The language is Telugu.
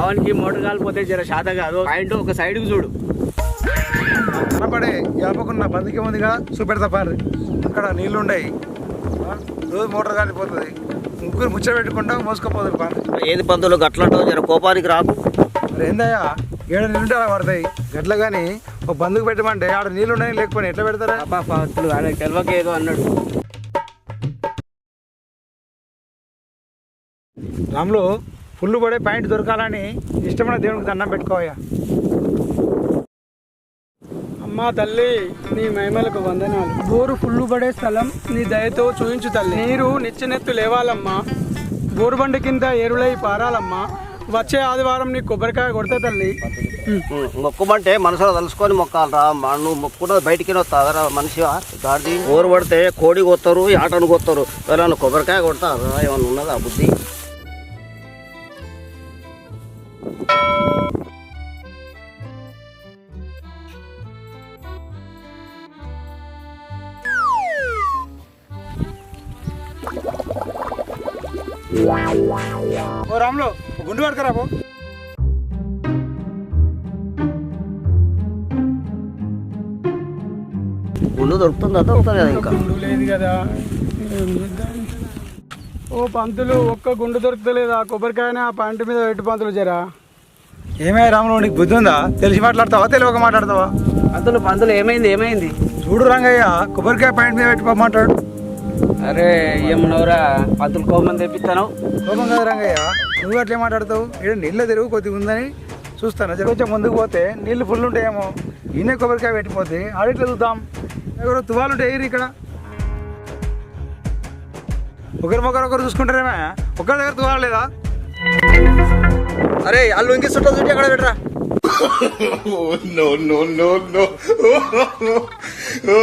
పవన్కి మోటార్ కాలిపోతే జర శాత కాదు పాయింట్ ఒక సైడ్కి చూడు. కనపడే యాపకున్న బందికి ఉందిగా చూపెడతా పారు. అక్కడ నీళ్లు ఉన్నాయి, రోజు మోటార్ కాలిపోతుంది. ముగ్గురు ముచ్చట పెట్టుకుంటా మోసుకపోతుంది పారు. ఏది పంతులు గట్లంటో జర కోపానికి రాకు. మరి ఏందయ్యా, 7 నీళ్ళుంటే అలా పడతాయి గట్ల. కానీ ఒక బందుకు పెట్టమంటే ఆడ నీళ్ళు ఉన్నాయి, లేకపోతే ఎట్లా పెడతారా? పంతులు ఆయన తెలవక ఏదో అన్నాడు. రాములు, ఫుల్ పడే పాయింట్ దొరకాలని ఇష్టమైన దేవునికి దండం పెట్టుకోవయ్యా. అమ్మా తల్లి, నీ మహిమలకు వందనాలు. బోరు ఫుల్లు పడే స్థలం నీ దయతో చూయించు తల్లి. నీరు నిచ్చెనెత్తు లేవాలమ్మా, బోరు బండి కింద ఎరులై పారాలమ్మా. వచ్చే ఆదివారం నీ కొబ్బరికాయ కొడతా తల్లి. మొక్కుమంటే మనసులో తలుసుకొని మొక్కాలరా. నువ్వు మొక్కున్నది బయటికి వస్తారా మనిషి గాడి. ఊరు పడితే కోడి కొత్తారు, ఆటను కొత్తారు. ఎవరన్నా కొబ్బరికాయ కొడతారా? ఏమన్నా ఉన్నదా బుద్ధి? ఓ రాములు, గుండు పడతారా పో. గుండు దొరుకుతుందా? దొరుకుతుంది కదా. ఇంకా గుండు లేదు కదా, ఓ పంతులు ఒక్క గుండు దొరుకుతలేదా? కొబ్బరికాయనే ఆ పంట మీద పెట్టు పంతులు జరా. ఏమే రాములు, నీకు బుద్ధి ఉందా? తెలిసి మాట్లాడతావా, తెలియక మాట్లాడతావా? పంతులు ఏమైంది? చూడు రంగయ్య, కొబ్బరికాయ పాయింట్ మీద పెట్టి మాట్లాడు. అరే ఏమన్నావురా, పంతులు కోపం తెప్పిస్తాను. కోపం కాదు రంగయ్య, నువ్వు అట్లే మాట్లాడతావు. ఇక్కడ నీళ్ళ తెరువు కొద్దిగా ఉందని చూస్తాను. కొంచెం ముందుకు పోతే నీళ్ళు ఫుల్ ఉంటాయేమో. ఈయనే కొబ్బరికాయ పెట్టిపోతే ఆడిట్లో చూద్దాం. ఎవరో తువాలు ఉంటాయి ఇక్కడ. ఒకరు చూసుకుంటారేమో. ఒకరి దగ్గర తువాలు లేదా? అరే వాళ్ళు ఇంకిస్తుంటా చూసి అక్కడ పెట్టరా. no.